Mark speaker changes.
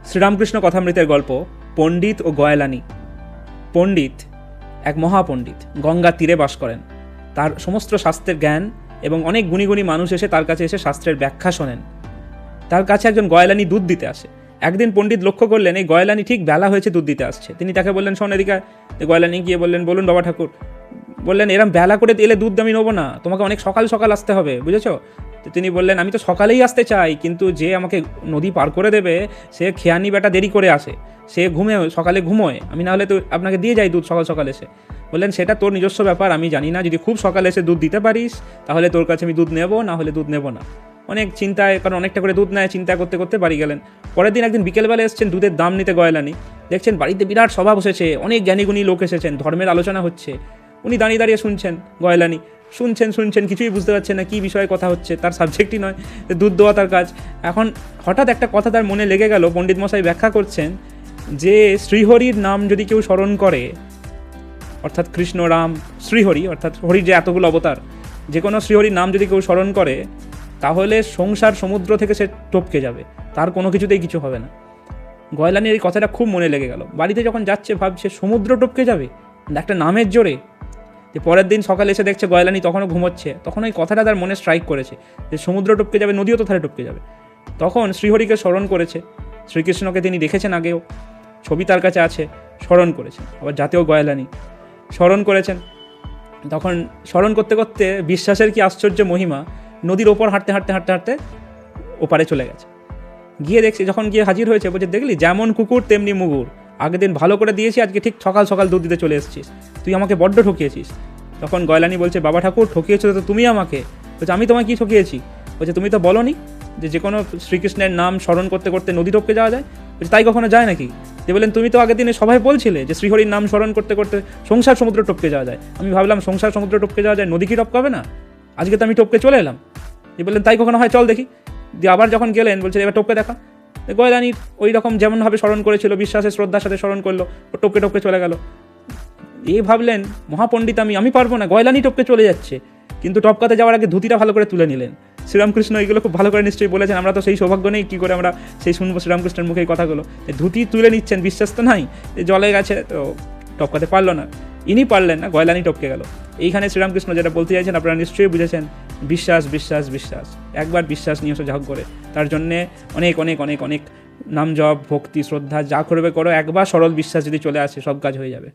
Speaker 1: শ্রীরামকৃষ্ণ কথামৃতের গল্প পণ্ডিত ও গয়ালানি। পণ্ডিত এক মহাপণ্ডিত, গঙ্গার তীরে বাস করেন। তার সমস্ত শাস্ত্রের জ্ঞান এবং অনেক গুণী গুণী মানুষ এসে তার কাছে এসে শাস্ত্রের ব্যাখ্যা শোনেন। তার কাছে একজন গয়ালানি দুধ দিতে আসে। একদিন পণ্ডিত লক্ষ্য করলেন এই গয়ালানি ঠিক বেলা হয়েছে দুধ দিতে আসছে। তিনি তাকে বললেন, শোন এদিকে। গয়ালানি গিয়ে বললেন, বলুন বাবা ঠাকুর। বললেন, এরম বেলা করে এলে দুধ আমি নেবো না, তোমাকে অনেক সকাল সকাল আসতে হবে, বুঝেছো? তো তিনি বললেন, আমি তো সকালেই আসতে চাই, কিন্তু যে আমাকে নদী পার করে দেবে সে খেয়ানি বেটা দেরি করে আসে, সে সকালে ঘুমোয়, আমি না হলে তো আপনাকে দিয়ে যাই দুধ সকাল সকাল এসে। বললেন, সেটা তোর নিজস্ব ব্যাপার, আমি জানি না, যদি খুব সকালে এসে দুধ দিতে পারিস তাহলে তোর কাছে আমি দুধ নেবো, না হলে দুধ নেবো না। অনেক চিন্তায়, কারণ অনেকটা করে দুধ নেয়, চিন্তা করতে করতে বাড়ি গেলেন। পরের দিন একদিন বিকেলবেলা এসেছেন দুধের দাম নিতে গয়ালানি। দেখছেন বাড়িতে বিরাট সভা বসেছে, অনেক জ্ঞানীগুণী লোক এসেছেন, ধর্মের আলোচনা হচ্ছে। উনি দাঁড়িয়ে দাঁড়িয়ে শুনছেন, গয়ালানি শুনছেন, কিছুই বুঝতে পারছেন না কী বিষয়ে কথা হচ্ছে, তার সাবজেক্টই নয়, দুধ দেওয়া তার কাজ। এখন হঠাৎ একটা কথা তার মনে লেগে গেল। পণ্ডিত মশাই ব্যাখ্যা করছেন যে শ্রীহরির নাম যদি কেউ স্মরণ করে, অর্থাৎ কৃষ্ণ, রাম, শ্রীহরি, অর্থাৎ হরির যে এতগুলো অবতার, যে কোনো শ্রীহরির নাম যদি কেউ স্মরণ করে তাহলে সংসার সমুদ্র থেকে সে টপকে যাবে, তার কোনো কিছুতেই কিছু হবে না। গয়ালানির এই কথাটা খুব মনে লেগে গেল। বাড়িতে যখন যাচ্ছে ভাবছে সমুদ্র টপকে যাবে একটা নামের জোরে। যে পরের দিন সকালে এসে দেখছে গয়ালানি তখনও ঘুমোচ্ছে, তখন ওই কথাটা তার মনে স্ট্রাইক করেছে যে সমুদ্র টপকে যাবে, নদীও তো ধারে টপকে যাবে। তখন শ্রীহরিকে স্মরণ করেছে, শ্রীকৃষ্ণকে তিনি দেখেছেন আগেও, ছবি তার কাছে আছে, স্মরণ করেছেন। আবার জাতীয় গয়ালানি স্মরণ করেছেন। তখন স্মরণ করতে করতে বিশ্বাসের কি আশ্চর্য মহিমা, নদীর ওপর হাঁটতে হাঁটতে হাঁটতে হাঁটতে ওপারে চলে গেছে। গিয়ে দেখছি, যখন গিয়ে হাজির হয়েছে, বলছে, দেখলি যেমন কুকুর তেমনি মুগুর, আগের দিন ভালো করে দিয়েছি, আজকে ঠিক সকাল সকাল দুধ দিতে চলে এসেছিস, তুই আমাকে বড্ড ঠকিয়েছিস। তখন গয়ালানি বলছে, বাবা ঠাকুর ঠকিয়েছো তো তুমি আমাকে। বলছে, আমি তোমায় কি ঠকিয়েছি? বলছে, তুমি তো বলোনি যে কোনো শ্রীকৃষ্ণের নাম স্মরণ করতে করতে নদী টপকে যাওয়া যায়। বলছে, তাই কখনো যায় নাকি? যে বললেন, তুমি তো আগের দিনে সবাই বলছিলে যে শ্রীহরির নাম স্মরণ করতে করতে সংসার সমুদ্র টপকে যাওয়া যায়। আমি ভাবলাম সংসার সমুদ্র টপকে যাওয়া যায়, নদী কি টপকাবে না? আজকে তো আমি টপকে চলে এলাম। যে বললেন, তাই কখনো হয়, চল দেখি। দিয়ে আবার যখন গেলেন, বলছে, এবার টপকে দেখা। গয়ালানির ওই রকম যেমনভাবে স্মরণ করেছিল, বিশ্বাসের শ্রদ্ধার সাথে স্মরণ করলো, ও টপকে টপকে চলে গেল। এই ভাবলেন, মহাপণ্ডিত আমি পারবো না, গয়ালানি টপকে চলে যাচ্ছে। কিন্তু টপকাতে যাওয়ার আগে ধুতিটা ভালো করে তুলে নিলেন। শ্রীরামকৃষ্ণ এইগুলো খুব ভালো করে নিশ্চয়ই বলেছেন, আমরা তো সেই সৌভাগ্য নেই, কী করে আমরা সেই শুনবো শ্রীরামকৃষ্ণের মুখে এই কথাগুলো। ধুতি তুলে নিচ্ছেন, বিশ্বাস তো নাই, জলে গেছে তো টপকাতে পারলো না। ইনি পারলেন না, গয়ালানি টপকে গেল। এইখানে শ্রীরামকৃষ্ণ যেটা বলতে চাইছেন আপনারা নিশ্চয়ই বুঝেছেন, বিশ্বাস বিশ্বাস বিশ্বাস। একবার বিশ্বাস নিয়ে এসে যা করে, তার জন্যে অনেক অনেক অনেক অনেক নাম জপ, ভক্তি, শ্রদ্ধা যা করবে করো, একবার সরল বিশ্বাস যদি চলে আসে সব কাজ হয়ে যাবে।